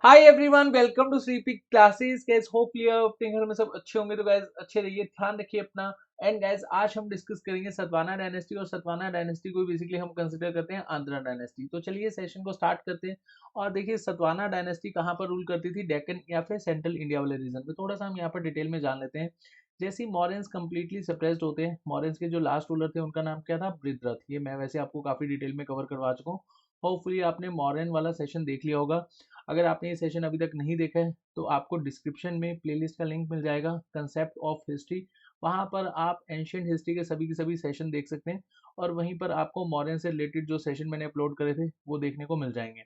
Hi everyone, welcome to Shripi classes. Guys hopefully आप अपने घर में सब अच्छे होंगे। तो गाइस अच्छे रहिए, ध्यान रखिए अपना। एंड गाइस आज हम डिस्कस करेंगे सतवाना डायनेस्टी, और सतवाना डायनेस्टी को बेसिकली हम कंसिडर करते हैं आंध्रा डायनेस्टी। तो चलिए सेशन को स्टार्ट करते हैं। और देखिए सतवाना डायनेस्टी कहाँ पर रूल करती थी, डेक्कन या फिर सेंट्रल इंडिया वाले रीजन में। थोड़ा सा हम यहाँ पर डिटेल में जान लेते हैं। जैसे ही मॉरियंस कंप्लीटली सप्रेस्ड होते हैं, मॉरियंस के जो लास्ट रूलर थे उनका नाम क्या था, बृहद्रथ। ये मैं वैसे आपको काफी डिटेल में कवर करवा चुका हूँ। होपफुली आपने मॉरियन वाला सेशन देख लिया होगा। अगर आपने ये सेशन अभी तक नहीं देखा है तो आपको डिस्क्रिप्शन में प्लेलिस्ट का लिंक मिल जाएगा, कंसेप्ट ऑफ हिस्ट्री। वहाँ पर आप एंशियंट हिस्ट्री के सभी सेशन देख सकते हैं। और वहीं पर आपको मॉडर्न से रिलेटेड जो सेशन मैंने अपलोड करे थे वो देखने को मिल जाएंगे।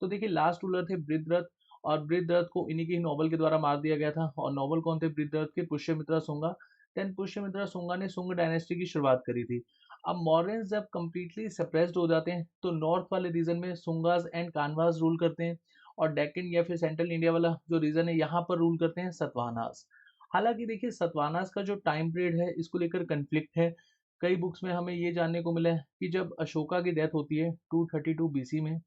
तो देखिए लास्ट रूलर थे बृहद्रथ। और बृहद्रथ को इन्हीं के नोबल के द्वारा मार दिया गया था। और नोबल कौन थे बृहद्रथ के, पुष्यमित्रा शुंगा। देन पुष्यमित्रा शुंगा ने शुंग डायनेस्टी की शुरुआत करी थी। अब मॉरियंस जब कंप्लीटली सप्रेस्ड हो जाते हैं तो नॉर्थ वाले रीजन में सुंगास एंड कानवास रूल करते हैं। और डेक्कन या फिर सेंट्रल इंडिया वाला जो रीजन है यहाँ पर रूल करते हैं सतवाहनास। हालांकि देखिए सतवाहनास का जो टाइम पीरियड है इसको लेकर कंफ्लिक्ट है। कई बुक्स में हमें ये जानने को मिला है कि जब अशोका की डेथ होती है 232 बीसी में,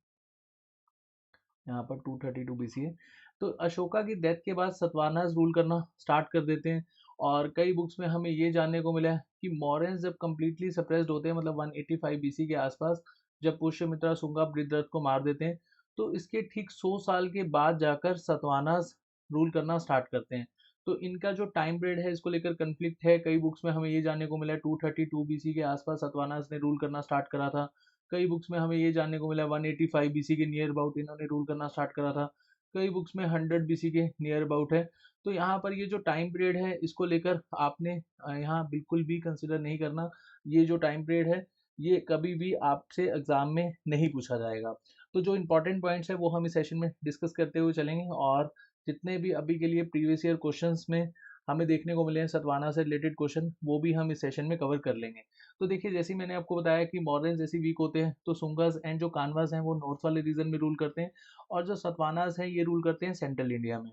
यहाँ पर 232 बीसी है, तो अशोका की डेथ के बाद सतवाहनास रूल करना स्टार्ट कर देते हैं। और कई बुक्स में हमें ये जानने को मिला है कि मॉरियंस जब कंप्लीटली सप्रेस्ड होते हैं, मतलब 185 बीसी के आसपास, जब पुष्यमित्रा शुंगा बृहद्रथ को मार देते हैं, तो इसके ठीक 100 साल के बाद जाकर सतवाहनास रूल करना स्टार्ट करते हैं। तो इनका जो टाइम पीरियड है इसको लेकर कंफ्लिक्ट है। कई बुक्स में हमें ये जानने को मिला है 232 बीसी के आसपास सतवाहनास ने रूल करना स्टार्ट करा था। कई बुक्स में हमें ये जानने को मिला 185 बीसी के नियर अबाउट इन्होंने रूल करना स्टार्ट करा था। कई बुक्स में 100 बीसी के नियर अबाउट है। तो यहाँ पर ये जो टाइम पीरियड है इसको लेकर आपने यहाँ बिल्कुल भी कंसिडर नहीं करना। ये जो टाइम पीरियड है ये कभी भी आपसे एग्जाम में नहीं पूछा जाएगा। तो जो इंपॉर्टेंट पॉइंट्स है वो हम इस सेशन में डिस्कस करते हुए चलेंगे। और जितने भी अभी के लिए प्रीवियस ईयर क्वेश्चंस में हमें देखने को मिले हैं सतवाना से रिलेटेड क्वेश्चन, वो भी हम इस सेशन में कवर कर लेंगे। तो देखिए जैसे ही मैंने आपको बताया कि मॉडर्न जैसे वीक होते हैं तो सुंगास एंड जो कानवास हैं वो नॉर्थ वाले रीजन में रूल करते हैं। और जो सतवानास हैं ये रूल करते हैं सेंट्रल इंडिया में।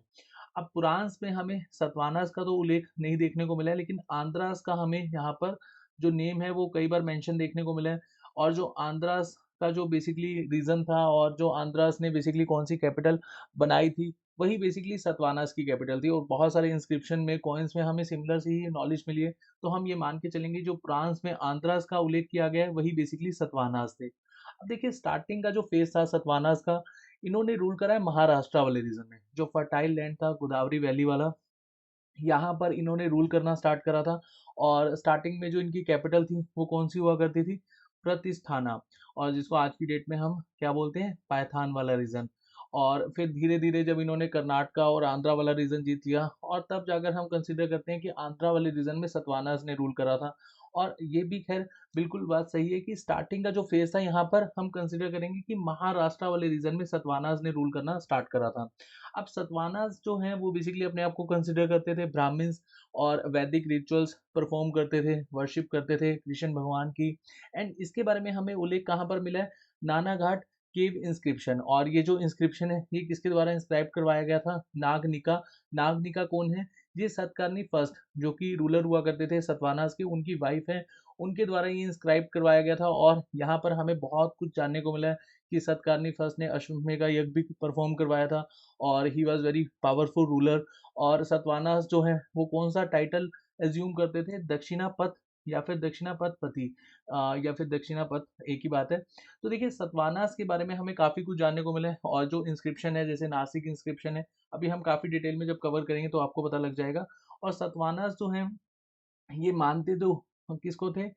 अब पुराण्स में हमें सतवानास का तो उल्लेख नहीं देखने को मिला है, लेकिन आंध्रास का हमें यहाँ पर जो नेम है वो कई बार मेंशन देखने को मिला है। और जो आंध्रास का जो बेसिकली रीजन था, और जो आंध्रास ने बेसिकली कौन सी कैपिटल बनाई थी, वही बेसिकली सतवानास की कैपिटल थी। और बहुत सारे इंस्क्रिप्शन में, कॉइन्स में हमें सिमिलर सी ही नॉलेज मिली है। तो हम ये मान के चलेंगे जो फ्रांस में आंध्रास का उल्लेख किया गया है वही बेसिकली सतवानास थे। अब देखिए स्टार्टिंग का जो फेज था सतवानास का, इन्होंने रूल करा है महाराष्ट्र वाले रीजन में, जो फर्टाइल लैंड था गोदावरी वैली वाला, यहाँ पर इन्होंने रूल करना स्टार्ट करा था। और स्टार्टिंग में जो इनकी कैपिटल थी वो कौन सी हुआ करती थी, प्रतिस्थाना। और जिसको आज की डेट में हम क्या बोलते हैं, पायथान वाला रीजन। और फिर धीरे धीरे जब इन्होंने कर्नाटका और आंध्रा वाला रीजन जीत लिया, और तब जाकर हम कंसिडर करते हैं कि आंध्रा वाले रीजन में सतवानास ने रूल करा था। और ये भी खैर बिल्कुल बात सही है कि स्टार्टिंग का जो फेज था यहाँ पर हम कंसिडर करेंगे कि महाराष्ट्र वाले रीजन में सतवानास ने रूल करना स्टार्ट करा था। अब सतवानास जो हैं वो बेसिकली अपने आप को कंसिडर करते थे ब्राह्मण्स, और वैदिक रिचुअल्स परफॉर्म करते थे, वर्शिप करते थे कृष्ण भगवान की। एंड इसके बारे में हमें उल्लेख कहाँ पर मिला है, नानाघाट केव इंस्क्रिप्शन। और ये जो इंस्क्रिप्शन है ये किसके द्वारा इंस्क्राइब करवाया गया था, नागनिका। नागनिका कौन है, ये सतकर्णी फर्स्ट जो कि रूलर हुआ करते थे सतवानास के, उनकी वाइफ है, उनके द्वारा ये इंस्क्राइब करवाया गया था। और यहाँ पर हमें बहुत कुछ जानने को मिला है कि सतकर्णी फर्स्ट ने अश्वमेध का यज्ञ भी परफॉर्म करवाया था। और he was very powerful ruler. और सतवानास जो है वो कौन सा टाइटल एज्यूम करते थे, दक्षिणापथ या फिर दक्षिणापथपति, या फिर दक्षिणापथ एक ही बात है। तो देखिए सतवानास के बारे में हमें काफ़ी कुछ जानने को मिला है। और जो इंस्क्रिप्शन है जैसे नासिक इंस्क्रिप्शन है, अभी हम काफ़ी डिटेल में जब कवर करेंगे तो आपको पता लग जाएगा। और सतवानास जो है ये मानते तो किसको थे,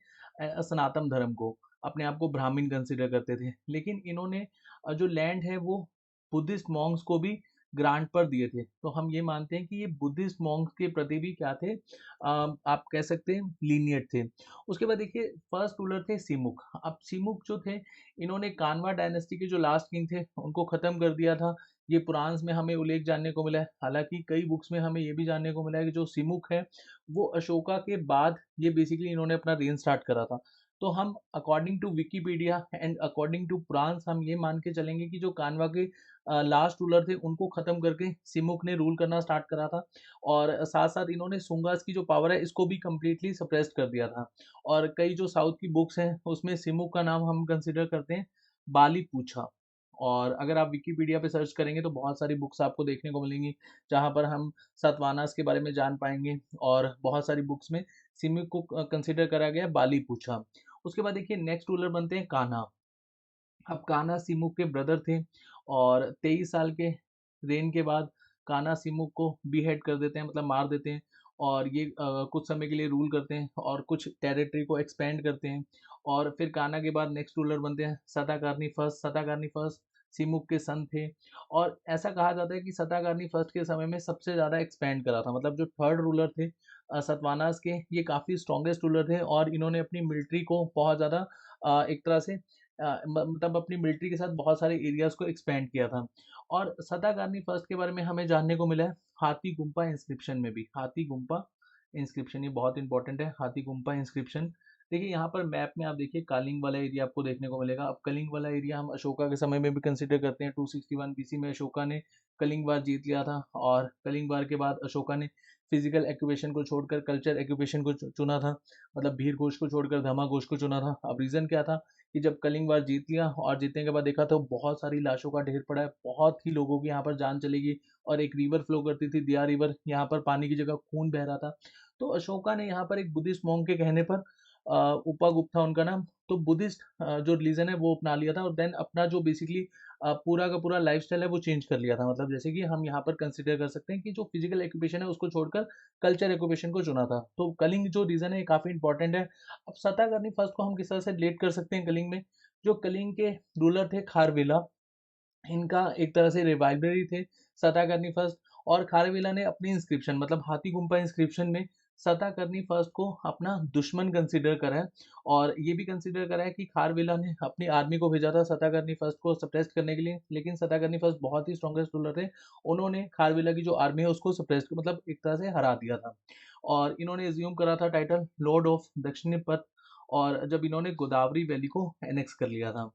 सनातन धर्म को, अपने आप को ब्राह्मण कंसिडर करते थे। लेकिन इन्होंने जो लैंड है वो बुद्धिस्ट मॉन्क्स को भी ग्रांट पर दिए थे। तो हम ये मानते हैं कि ये बुद्धिस्ट मॉन्क्स के प्रति भी क्या थे, आप कह सकते हैं लीनियट थे। उसके बाद देखिए फर्स्ट रूलर थे सिमुक। अब सिमुक जो थे इन्होंने कानवा डायनेस्टी के जो लास्ट किंग थे उनको खत्म कर दिया था। ये पुराण्स में हमें उल्लेख जानने को मिला है। हालांकि कई बुक्स में हमें ये भी जानने को मिला है कि जो सिमुक है वो अशोका के बाद ये बेसिकली इन्होंने अपना रेन स्टार्ट करा था। तो हम according to Wikipedia and according to Puranas हम ये मान के चलेंगे कि जो कानवा के लास्ट रूलर थे उनको खत्म करके सिमुक ने रूल करना स्टार्ट करा था। और साथ साथ इन्होंने सुंगास की जो पावर है इसको भी कम्प्लीटली सप्रेस्ड कर दिया था। और कई जो साउथ की बुक्स हैं उसमें सिमुक का नाम हम कंसिडर करते हैं बाली पूछा। और अगर आप विकिपीडिया पे सर्च करेंगे तो बहुत सारी बुक्स आपको देखने को मिलेंगी जहाँ पर हम सतवानास के बारे में जान पाएंगे। और बहुत सारी बुक्स में सिमुक को कंसिडर करा गया बाली पूछा। उसके बाद देखिए नेक्स्ट रूलर बनते हैं कान्हा। अब कान्हा सिमुक के ब्रदर थे और 23 साल के रेन के बाद कान्हा सिमुक को बीहेड कर देते हैं, मतलब मार देते हैं। और ये कुछ समय के लिए रूल करते हैं और कुछ टेरिटरी को एक्सपेंड करते हैं। और फिर कान्हा के बाद नेक्स्ट रूलर बनते हैं सताकर्णी फर्स्ट। सताकर्णी फर्स्ट सिमुक के सन थे और ऐसा कहा जाता है कि सताकर्णी फर्स्ट के समय में सबसे ज़्यादा एक्सपेंड करा था। मतलब जो थर्ड रूलर थे सतवानास के, ये काफ़ी स्ट्रॉन्गेस्ट रूलर थे और इन्होंने अपनी मिलिट्री को बहुत ज़्यादा एक तरह से मतलब अपनी मिलिट्री के साथ बहुत सारे एरियाज को एक्सपेंड किया था। और सताकर्णी फर्स्ट के बारे में हमें जानने को मिला है हाथी गुम्पा इंस्क्रिप्शन में भी। हाथी गुम्पा इंस्क्रिप्शन ये बहुत इंपॉर्टेंट है, हाथी गुम्पा इंस्क्रिप्शन। देखिए यहाँ पर मैप में आप देखिए कलिंग वाला एरिया आपको देखने को मिलेगा। अब कलिंग वाला एरिया हम अशोका के समय में भी कंसिडर करते हैं। 261 बीसी में अशोका ने कलिंग वार जीत लिया था और कलिंग वार के बाद अशोका ने फिजिकल एक्यूपेशन को छोड़कर कल्चर एक्यूपेशन को चुना था। मतलब भीर घोष को छोड़कर धमा घोष को चुना था। अब रीज़न क्या था कि जब कलिंग वार जीत लिया और जीतने के बाद देखा तो बहुत सारी लाशों का ढेर पड़ा है, बहुत ही लोगों की यहाँ पर जान चली गई। और एक रिवर फ्लो करती थी दिया रिवर, यहाँ पर पानी की जगह खून बह रहा था। तो अशोका ने यहाँ पर एक बुद्धिस्ट मॉन्क के कहने पर उपागुप्त था उनका नाम, तो बुद्धिस्ट जो रिलीजन है वो अपना लिया था और देन अपना जो बेसिकली पूरा का पूरा लाइफस्टाइल है वो चेंज कर लिया था। मतलब जैसे कि हम यहाँ पर कंसिडर कर सकते हैं कि जो फिजिकल एक्यूपेशन है उसको छोड़कर कल्चर एक्यूपेशन को चुना था। तो कलिंग जो रीजन है ये काफ़ी इंपॉर्टेंट है। अब सताकर्णी फर्स्ट को हम किस तरह से रिलेट कर सकते हैं कलिंग में। जो कलिंग के रूलर थे खारवेला, इनका एक तरह से रिवाइवलरी थे सताकर्णी फर्स्ट। और खारवेला ने अपनी इंस्क्रिप्शन मतलब हाथी गुम्पा इंस्क्रिप्शन में सताकर्णी फर्स्ट को अपना दुश्मन कंसिडर करा है। और ये भी कंसिडर करा है कि खारवेला ने अपनी आर्मी को भेजा था सताकर्णी फर्स्ट को सप्रेस करने के लिए, लेकिन सताकर्णी फर्स्ट बहुत ही स्ट्रॉन्गेस्ट रूलर थे। उन्होंने खारवेला की जो आर्मी है उसको सप्रेस मतलब एक तरह से हरा दिया था। और इन्होंने एज्यूम करा था टाइटल लॉर्ड ऑफ दक्षिणपथ और जब इन्होंने गोदावरी वैली को एनेक्स कर लिया था।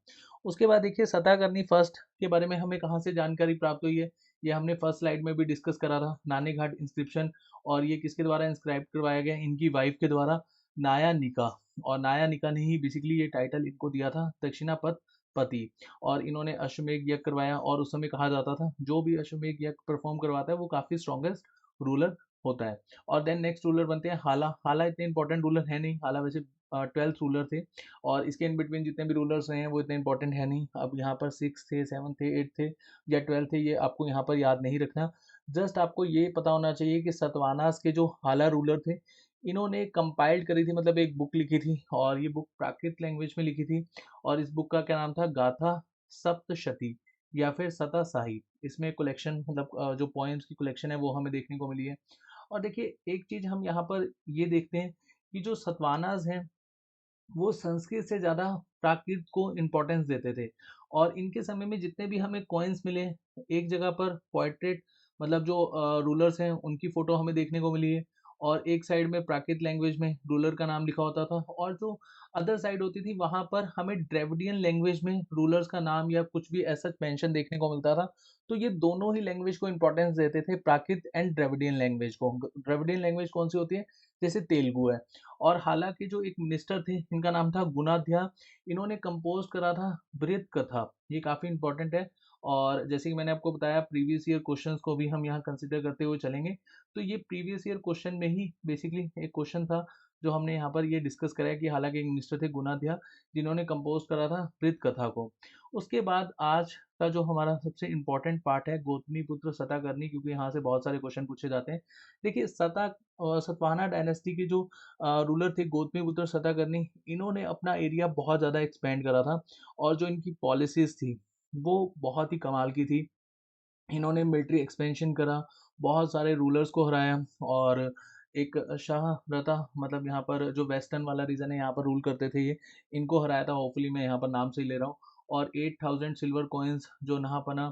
उसके बाद देखिए सताकर्णी फर्स्ट के बारे में हमें कहाँ से जानकारी प्राप्त हुई है, ये हमने फर्स्ट स्लाइड में भी डिस्कस करा था, नानी घाट इंस्क्रिप्शन। और ये किसके द्वारा इंस्क्राइब करवाया गया, इनकी वाइफ के द्वारा, नाया निका। और नाया निका ने ही बेसिकली ये टाइटल इनको दिया था दक्षिणापथ पति। और इन्होंने अश्वमेध यज्ञ करवाया और उस समय कहा जाता था जो भी अश्वमेध यज्ञ परफॉर्म करवाता है वो काफ़ी स्ट्रॉन्गेस्ट रूलर होता है। और देन नेक्स्ट रूलर बनते हैं हाला। हाला इतने इंपॉर्टेंट रूलर है नहीं, हाला वैसे 12th रूलर थे और इसके इन बिटवीन जितने भी रूलर्स रहे हैं वो इतने इंपॉर्टेंट है नहीं। अब यहाँ पर 6 थे, 7 थे, 8 थे या 12 थे, ये आपको यहाँ पर याद नहीं रखना। जस्ट आपको ये पता होना चाहिए कि सतवानास के जो हाला रूलर थे इन्होंने कंपाइल्ड करी थी, मतलब एक बुक लिखी थी और ये बुक प्राकृत लैंग्वेज में लिखी थी। और इस बुक का क्या नाम था, गाथा सप्तशती या फिर सता साहिब। इसमें कलेक्शन मतलब जो पोएम्स की कलेक्शन है वो हमें देखने को मिली है। और देखिए एक चीज़ हम यहाँ पर ये देखते हैं कि जो सतवानास हैं वो संस्कृत से ज़्यादा प्राकृत को इम्पोर्टेंस देते थे। और इनके समय में जितने भी हमें कॉइन्स मिले, एक जगह पर पोर्ट्रेट मतलब जो रूलर्स हैं उनकी फ़ोटो हमें देखने को मिली है और एक साइड में प्राकृत लैंग्वेज में रूलर का नाम लिखा होता था और जो अदर साइड होती थी वहाँ पर हमें द्रविडियन लैंग्वेज में रूलर्स का नाम या कुछ भी ऐसा मेंशन देखने को मिलता था। तो ये दोनों ही लैंग्वेज को इम्पोर्टेंस देते थे, प्राकृत एंड द्रविडियन लैंग्वेज को। द्रविडियन लैंग्वेज कौन सी होती है, जैसे तेलुगु है। और हालांकि जो एक मिनिस्टर थे इनका नाम था गुणाध्या, इन्होंने कंपोज करा था बृहत कथा, ये काफ़ी इंपॉर्टेंट है। और जैसे कि मैंने आपको बताया प्रीवियस ईयर क्वेश्चंस को भी हम यहाँ कंसिडर करते हुए चलेंगे। तो ये प्रीवियस ईयर क्वेश्चन में ही बेसिकली एक क्वेश्चन था जो हमने यहाँ पर ये डिस्कस कराया कि हालांकि एक मिनिस्टर थे गुणाध्या जिन्होंने कंपोज करा था बृहत कथा को। उसके बाद आज का जो हमारा सबसे इम्पोर्टेंट पार्ट है गौतमीपुत्र सताकर्णी, क्योंकि यहाँ से बहुत सारे क्वेश्चन पूछे जाते हैं। देखिए सतवाहना डायनेस्टी के जो रूलर थे गौतमीपुत्र सताकर्णी, इन्होंने अपना एरिया बहुत ज़्यादा एक्सपेंड करा था और जो इनकी पॉलिसीज़ थी वो बहुत ही कमाल की थी। इन्होंने मिलिट्री एक्सपेंशन करा, बहुत सारे रूलर्स को हराया और एक शाह रता मतलब यहाँ पर जो वेस्टर्न वाला रीजन है यहाँ पर रूल करते थे ये, इनको हराया था। होपफुली मैं यहाँ पर नाम से ही ले रहा हूँ। और 8000 सिल्वर कॉइन्स जो नहापना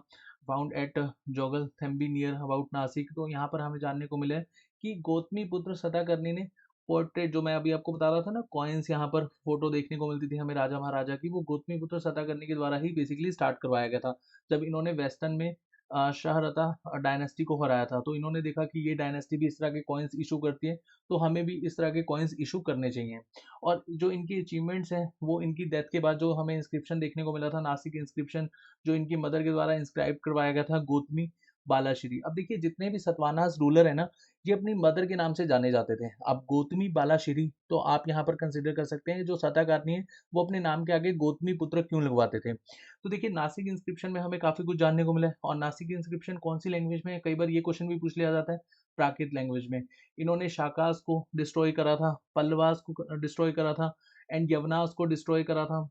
found at Jogal Thembi near about Nashik. तो यहाँ पर हमें जानने को मिला है कि गौतमीपुत्र सताकर्णी ने पोर्ट्रेट जो मैं अभी आपको बता रहा था ना, कॉइन्स यहाँ पर फोटो देखने को मिलती थी हमें राजा महाराजा की, वो गौतमीपुत्र सताकर्णी के द्वारा ही बेसिकली स्टार्ट करवाया गया था जब इन्होंने वेस्टर्न में शाहरता डायनेस्टी को हराया था। तो इन्होंने देखा कि ये डायनेस्टी भी इस तरह के कॉइन्स इशू करती है, तो हमें भी इस तरह के कॉइन्स इशू करने चाहिए। और जो इनकी अचीवमेंट्स हैं वो इनकी डेथ के बाद जो हमें इंस्क्रिप्शन देखने को मिला था, नासिक इंस्क्रिप्शन, जो इनकी मदर के द्वारा इंस्क्राइब करवाया गया था, गौतमी बालाश्री। अब देखिए जितने भी सतवाहनास रूलर है ना, ये अपनी मदर के नाम से जाने जाते थे। अब गौतमी बालाश्री तो आप यहाँ पर कंसिडर कर सकते हैं, जो सताकारनी है वो अपने नाम के आगे गौतमी पुत्र क्यों लगवाते थे। तो देखिए नासिक इंस्क्रिप्शन में हमें काफी कुछ जानने को मिला है। और नासिक इंस्क्रिप्शन कौन सी लैंग्वेज में है, कई बार ये क्वेश्चन भी पूछ लिया जाता है, प्राकृत लैंग्वेज में। इन्होंने शाकास को डिस्ट्रॉय करा था, पल्लवास को डिस्ट्रॉय करा था, एंड यवनास को डिस्ट्रॉय करा था।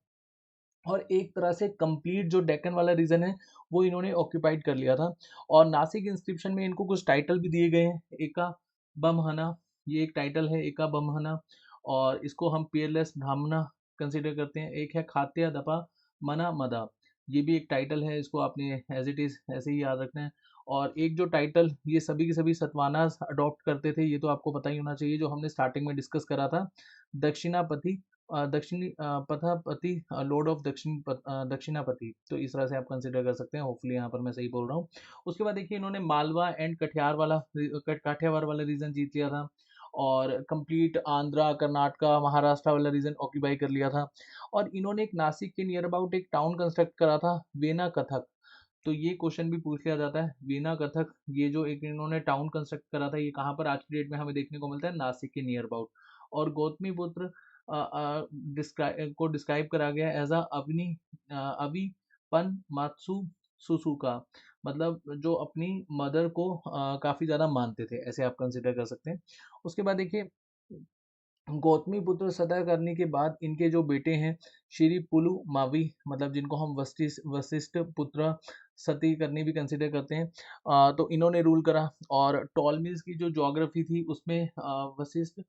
और एक तरह से कंप्लीट जो डेक्कन वाला रीजन है वो इन्होंने ऑक्यूपाइड कर लिया था। और नासिक इंस्क्रिप्शन में इनको कुछ टाइटल भी दिए गए हैं, एका बमहना, ये एक टाइटल है एका बमहना। और इसको हम पीयरलेस ब्राह्मणा कंसिडर करते हैं। एक है खात्या दपा मना मदा, ये भी एक टाइटल है, इसको आपने एज इट इज ऐसे ही याद रखना है। और एक जो टाइटल ये सभी के सभी सतवानास अडॉप्ट करते थे, ये तो आपको पता ही होना चाहिए, जो हमने स्टार्टिंग में डिस्कस करा था, दक्षिणापति दक्षिणी पथापति, लॉर्ड ऑफ दक्षिणापति। तो इस तरह से आप कंसिडर कर सकते हैं, होपफुली यहाँ पर मैं सही बोल रहा हूँ। उसके बाद देखिए इन्होंने मालवा एंड काठियावाड़ वाला रीजन जीत लिया था। और कंप्लीट आंध्रा, कर्नाटका, महाराष्ट्र वाला रीजन ऑक्यूपाई कर लिया था। और इन्होंने एक नासिक के नियर अबाउट एक टाउन कंस्ट्रक्ट करा था, वेना कथक। तो ये क्वेश्चन भी पूछ लिया जाता है, वीना कथक, ये जो एक इन्होंने टाउन कंस्ट्रक्ट करा था, ये कहाँ पर आज की डेट में हमें देखने को मिलता है, नासिक के नियर अबाउट। और गौतमी पुत्र को डिस्क्राइब करा गया एज अ अविपन मात्सु सुसुका, मतलब जो अपनी मदर को काफी ज्यादा मानते थे, ऐसे आप कंसिडर कर सकते हैं। उसके बाद देखिए गौतमी पुत्र सतह करने के बाद इनके जो बेटे हैं, श्री पुलु मावी, मतलब जिनको हम वशिष्ठ पुत्र सती करनी भी कंसिडर करते हैं, तो इन्होंने रूल करा। और टॉलमीज की जो ज्योग्राफी थी उसमें वशिष्ठ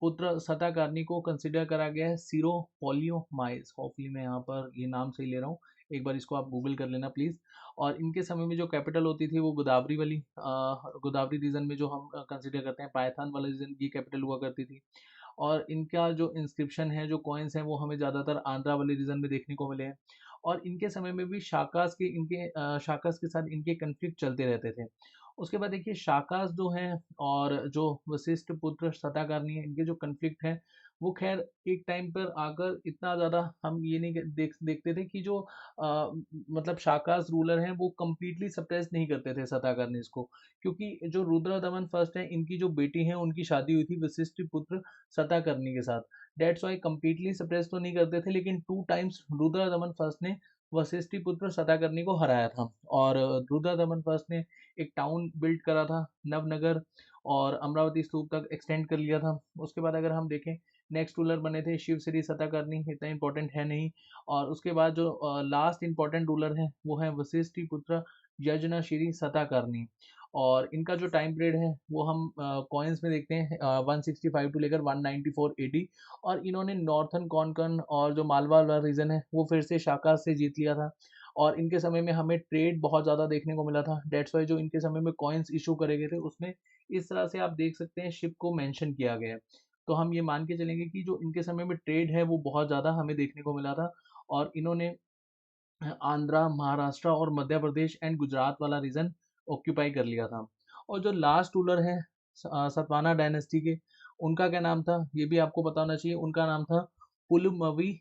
पुत्र सताकारनी को कंसिडर करा गया है सीरो पोलियोमाइस। होपफुली मैं यहाँ पर ये नाम सही ले रहा हूँ, एक बार इसको आप गूगल कर लेना प्लीज़। और इनके समय में जो कैपिटल होती थी वो गोदावरी वाली, गोदावरी रीजन में जो हम कंसिडर करते हैं, पाइथान वाला रीजन की कैपिटल हुआ करती थी। और इनका जो इंस्क्रिप्शन है, जो कॉइन्स हैं, वो हमें ज़्यादातर आंध्रा वाले रीजन में देखने को मिले हैं। और इनके समय में भी शाकास के साथ इनके कन्फ्लिक्ट चलते रहते थे। उसके बाद देखिए शाकास जो हैं और जो वशिष्ठ पुत्र सताकारनी है, इनके जो कन्फ्लिक्ट हैं वो खैर एक टाइम पर आकर इतना ज़्यादा हम ये नहीं देखते थे कि जो मतलब शाकास रूलर हैं वो कम्प्लीटली सप्रेस नहीं करते थे सताकारनी को। क्योंकि जो रुद्रदमन फर्स्ट है, इनकी जो बेटी है उनकी शादी हुई थी वशिष्ठ पुत्र सताकर्णी के साथ। डेट्स वाई कंप्लीटली सप्रेस तो नहीं करते थे, लेकिन 2 टाइम्स रुद्रदमन फर्स्ट ने वशिष्ठी पुत्र सताकर्णी को हराया था। और रुद्रदमन फर्स्ट ने एक टाउन बिल्ड करा था, नवनगर, और अमरावती स्तूप तक एक्सटेंड कर लिया था। उसके बाद अगर हम देखें, नेक्स्ट रूलर बने थे शिव श्री सताकर्णी, इतना इंपॉर्टेंट है नहीं। और उसके बाद जो लास्ट इंपॉर्टेंट रूलर है वो है वशिष्ठी पुत्र यजना श्री सताकर्णी। और इनका जो टाइम पीरियड है वो हम कॉइन्स में देखते हैं, 165 टू लेकर 194 एडी। और इन्होंने नॉर्थन कॉनकन और जो मालवा वाला रीजन है वो फिर से शाका से जीत लिया था। और इनके समय में हमें ट्रेड बहुत ज़्यादा देखने को मिला था, डेट्स वाई जो इनके समय में कॉइन्स इशू करे गए थे उसमें इस तरह से आप देख सकते हैं शिप को मेंशन किया गया है। तो हम ये मान के चलेंगे कि जो इनके समय में ट्रेड है वो बहुत ज़्यादा हमें देखने को मिला था। और इन्होंने आंध्रा, महाराष्ट्र और मध्य प्रदेश एंड गुजरात वाला रीजन ऑक्यूपाई कर लिया था। और जो लास्ट रूलर है सतवाना डायनेस्टी के, उनका क्या नाम था ये भी आपको पता होना चाहिए, उनका नाम था पुलमवी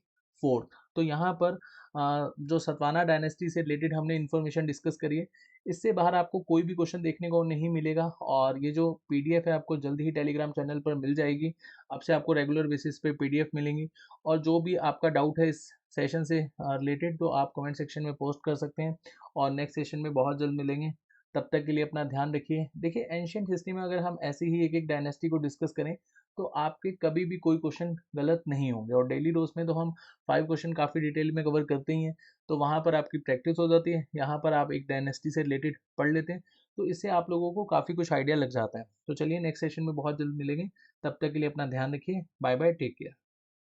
फोर्थ। तो यहाँ पर जो सतवाना डायनेस्टी से रिलेटेड हमने इन्फॉर्मेशन डिस्कस करी है, इससे बाहर आपको कोई भी क्वेश्चन देखने को नहीं मिलेगा। और ये जो पीडीएफ है आपको जल्द ही टेलीग्राम चैनल पर मिल जाएगी, आपसे आपको रेगुलर बेसिस पे पीडीएफ मिलेंगी। और जो भी आपका डाउट है इस सेशन से रिलेटेड तो आप कमेंट सेक्शन में पोस्ट कर सकते हैं। और नेक्स्ट सेशन में बहुत जल्द मिलेंगे, तब तक के लिए अपना ध्यान रखिए। देखिए एंशियंट हिस्ट्री में अगर हम ऐसी ही एक एक डायनेस्टी को डिस्कस करें तो आपके कभी भी कोई क्वेश्चन गलत नहीं होंगे। और डेली डोज में तो हम 5 क्वेश्चन काफ़ी डिटेल में कवर करते ही हैं, तो वहाँ पर आपकी प्रैक्टिस हो जाती है, यहाँ पर आप एक डायनेस्टी से रिलेटेड पढ़ लेते हैं, तो इससे आप लोगों को काफ़ी कुछ आइडिया लग जाता है। तो चलिए नेक्स्ट सेशन में बहुत जल्द मिलेंगे, तब तक के लिए अपना ध्यान रखिए। Bye bye, take care.